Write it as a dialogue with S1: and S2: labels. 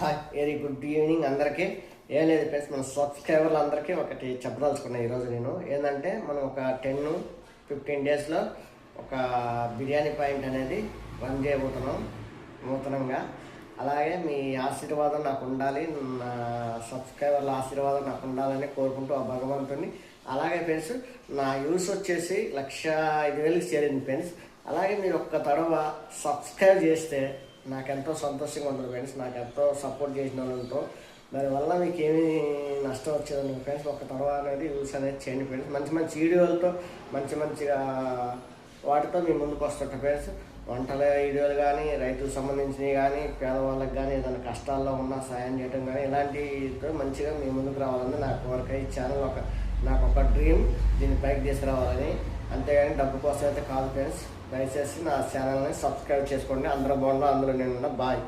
S1: Hi, very good evening అందరికీ. ఏం లేదు ఫ్రెండ్స్, మన సబ్స్క్రైబర్లు అందరికీ ఒకటి చెప్పదలుచుకున్నాను ఈరోజు. నేను ఏంటంటే మనం ఒక 10-15 డేస్లో ఒక బిర్యానీ పాయింట్ అనేది రన్ చేయబోతున్నాం నూతనంగా. అలాగే మీ ఆశీర్వాదం నాకు ఉండాలి, నా సబ్స్క్రైబర్ల ఆశీర్వాదం నాకు ఉండాలని కోరుకుంటూ ఆ భగవంతుని. అలాగే ఫ్రెండ్స్, నా యూస్ వచ్చేసి 1,05,000కి చేరింది ఫ్రెండ్స్. అలాగే మీరు ఒక్క తడవ సబ్స్క్రైబ్ చేస్తే నాకెంతో సంతోషంగా ఉంటుంది ఫ్రెండ్స్. నాకు ఎంతో సపోర్ట్ చేసిన వాళ్ళతో దానివల్ల మీకు ఏమీ నష్టం వచ్చేది ఫ్రెండ్స్. ఒక తర్వాత అనేది యూస్ అనేది చేయండి ఫ్రెండ్స్. మంచి మంచి వీడియోలతో మంచిగా వాటితో మీ ముందుకు వస్తుంటారు ఫ్రెండ్స్. వంటల వీడియోలు కానీ, రైతులకు సంబంధించినవి కానీ, పేదవాళ్ళకి కానీ, ఏదైనా కష్టాల్లో ఉన్న సాయం చేయడం కానీ, ఇలాంటితో మంచిగా మీ ముందుకు రావాలని నా కోరిక. ఈ ఛానల్ నాకు ఒక డ్రీమ్, దీన్ని పైకి తీసుకురావాలని. అంతేగాని డబ్బు కోసం అయితే కాదు ఫ్రెండ్స్. దయచేసి నా ఛానల్ని సబ్స్క్రైబ్ చేసుకోండి. అందరూ బాగుండాలి, అందులో నేను బాయ్.